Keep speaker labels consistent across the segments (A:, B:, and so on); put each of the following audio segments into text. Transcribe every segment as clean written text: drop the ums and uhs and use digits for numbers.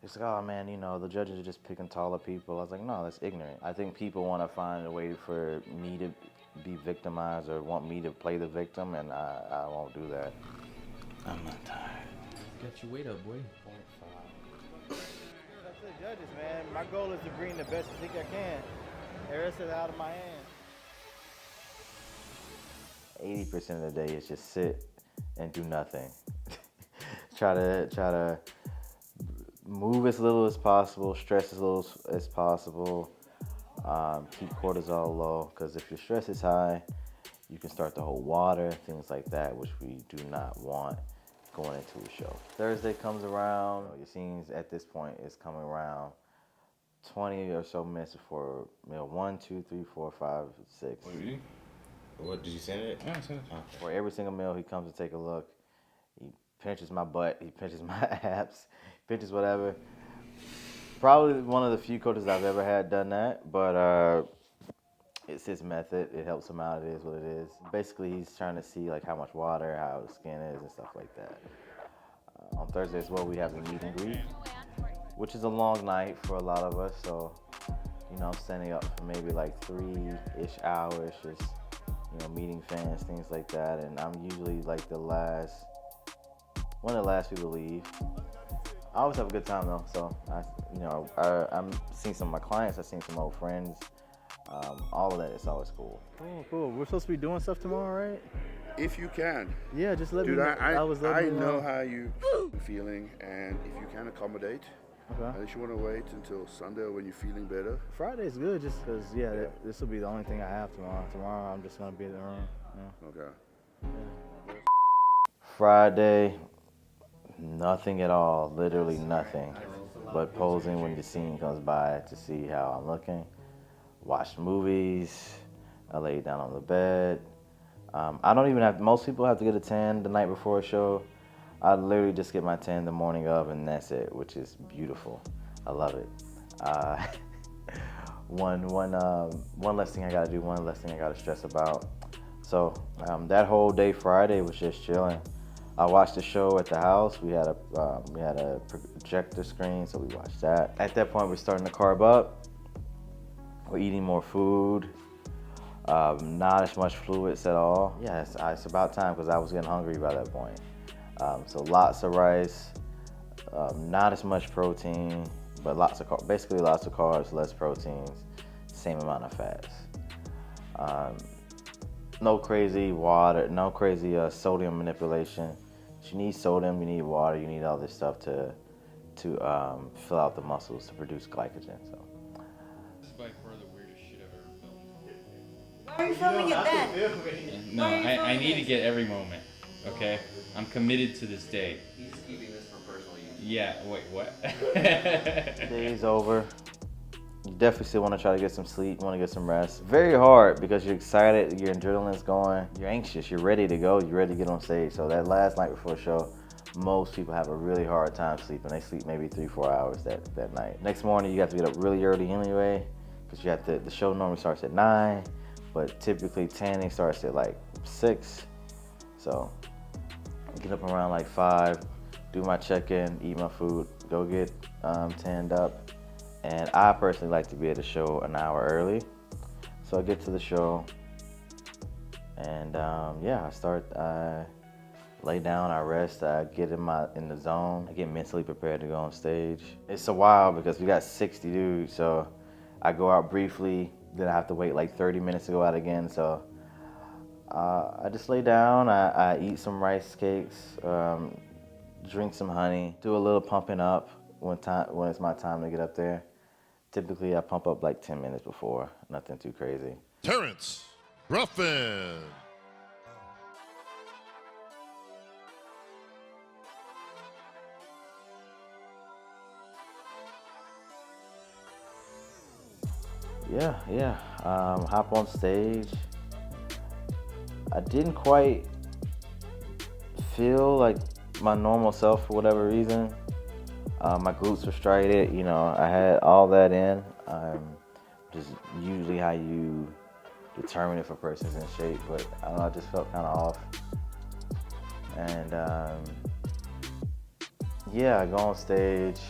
A: It's like, oh man, you know, the judges are just picking taller people. I was like, no, that's ignorant. I think people want to find a way for me to be victimized or want me to play the victim, and I won't do that. I'm not tired.
B: Got your weight up, boy.
A: 0.5. That's the judges, man. My goal is to bring the best physique I can. The rest is out of my hands. 80% of the day is just sit and do nothing. try to move as little as possible, stress as little as possible, keep cortisol low, because if your stress is high, you can start to hold water, things like that, which we do not want going into a show. Thursday comes around, your scenes at this point is coming around 20 or so minutes before meal 1, 2, 3, 4, 5, 6.
C: What are you eating? What, did you send it? Yeah, I sent it. Okay.
A: For every single meal, he comes to take a look. He pinches my butt, he pinches my abs, pinches whatever. Probably one of the few coaches I've ever had done that, but it's his method. It helps him out. It is what it is. Basically, he's trying to see like how much water, how the skin is, and stuff like that. On Thursday as well, we have the meet and greet, which is a long night for a lot of us. So, you know, I'm standing up for maybe like 3-ish hours, just, you know, meeting fans, things like that. And I'm usually like one of the last people to leave. I always have a good time though. So, I'm seeing some of my clients. I've seen some old friends. All of that is always cool. Cool. We're supposed to be doing stuff tomorrow, right?
D: If you can.
A: Yeah, just let
D: Dude,
A: me know.
D: I know how you're feeling, and if you can accommodate,
A: Okay.
D: unless you want to wait until Sunday when you're feeling better.
A: Friday's good just because, this will be the only thing I have tomorrow. Tomorrow I'm just going to be in the room. Yeah.
D: Okay.
A: Friday, nothing at all, literally nothing, but posing when the scene comes by to see how I'm looking. Watch movies, I lay down on the bed. I don't even have, most people have to get a tan the night before a show. I literally just get my tan the morning of and that's it, which is beautiful. I love it. One less thing I gotta do, one less thing I gotta stress about. So that whole day Friday was just chilling. I watched the show at the house. We had a projector screen, so we watched that. At that point, we're starting to carb up. We're eating more food. Not as much fluids at all. Yeah, it's about time because I was getting hungry by that point. So lots of rice, not as much protein, but basically lots of carbs, less proteins, same amount of fats. No crazy water, no crazy sodium manipulation. You need sodium, you need water, you need all this stuff to fill out the muscles to produce glycogen. So.
B: This is by far the weirdest shit I've ever filmed.
E: Why are you filming it then?
B: No, I need to get every moment, okay? I'm committed to this day.
C: He's keeping this for personal use.
B: Yeah, wait, what?
A: Day's over. You definitely still want to try to get some sleep, want to get some rest. Very hard because you're excited, your adrenaline's going, you're anxious, you're ready to go, you're ready to get on stage. So that last night before the show, most people have a really hard time sleeping. They sleep maybe 3-4 hours that night. Next morning, you have to get up really early anyway because the show normally starts at 9, but typically tanning starts at like 6. So get up around like 5, do my check-in, eat my food, go get tanned up. And I personally like to be at the show an hour early. So I get to the show and I lay down, I rest, I get in the zone. I get mentally prepared to go on stage. It's a while because we got 60 dudes, so I go out briefly, then I have to wait like 30 minutes to go out again. So I just lay down, I eat some rice cakes, drink some honey, do a little pumping up when it's my time to get up there. Typically, I pump up like 10 minutes before, nothing too crazy.
F: Terrence Ruffin. Yeah. Hop on stage. I didn't quite feel like my normal self for whatever reason. My glutes were striated, you know, I had all that in. Just usually how you determine if a person's in shape, but I don't know, I just felt kind of off. And I go on stage,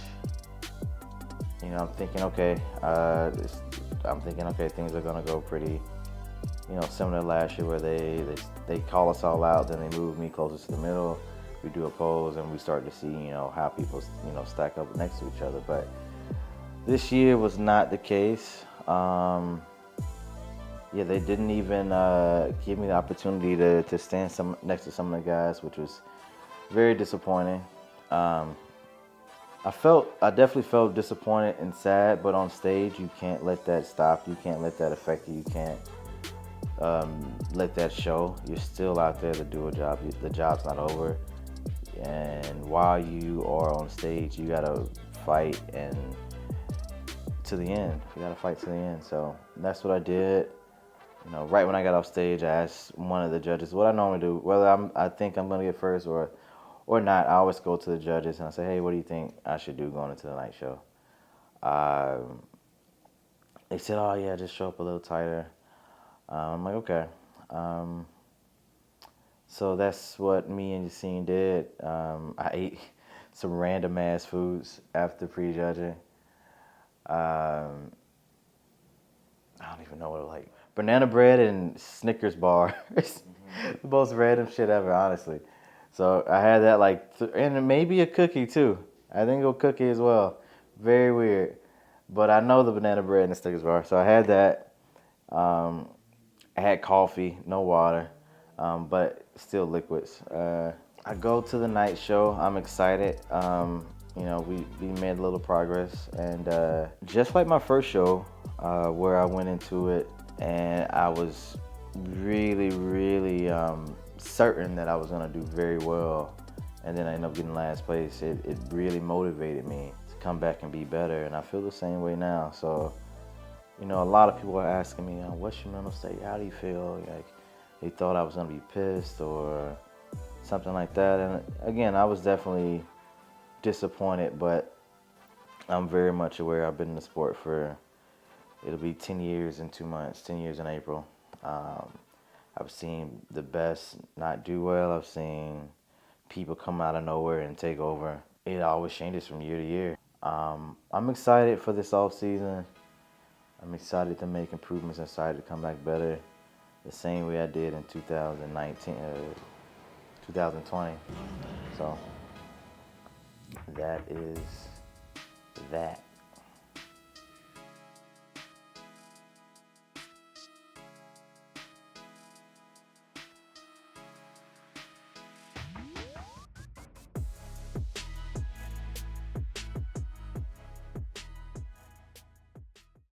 F: you know, I'm thinking, okay, things are gonna go pretty, you know, similar to last year where they call us all out, then they move me closer to the middle. We do a pose and we start to see, you know, how people, you know, stack up next to each other. But this year was not the case. Yeah, they didn't even give me the opportunity to stand next to some of the guys, which was very disappointing. I definitely felt disappointed and sad, but on stage, you can't let that stop. You can't let that affect you. You can't let that show. You're still out there to do a job. The job's not over. And while you are on stage, you gotta fight and to the end. You gotta fight to the end. So that's what I did. You know, right when I got off stage, I asked one of the judges what I normally do, whether I think I'm gonna get first or not. I always go to the judges and I say, hey, what do you think I should do going into the night show? They said, oh yeah, just show up a little tighter. I'm like, okay. So that's what me and Yassine did. I ate some random ass foods after prejudging. I don't even know what it was like. Banana bread and Snickers bars. The most random shit ever, honestly. So I had that and maybe a cookie too. I think a cookie as well. Very weird. But I know the banana bread and the Snickers bar. So I had that. I had coffee, no water, but still liquids. I go to the night show. I'm excited. You know, we made a little progress. And just like my first show, where I went into it, and I was really, really certain that I was gonna do very well, and then I ended up getting last place. It really motivated me to come back and be better, and I feel the same way now. So, you know, a lot of people are asking me, what's your mental state? How do you feel? Like, they thought I was gonna be pissed or something like that. And again, I was definitely disappointed, but I'm very much aware. I've been in the sport for, it'll be 10 years in 2 months, 10 years in April. I've seen the best not do well. I've seen people come out of nowhere and take over. It always changes from year to year. I'm excited for this off season. I'm excited to make improvements. I'm excited to come back better, the same way I did in 2020. So that is that.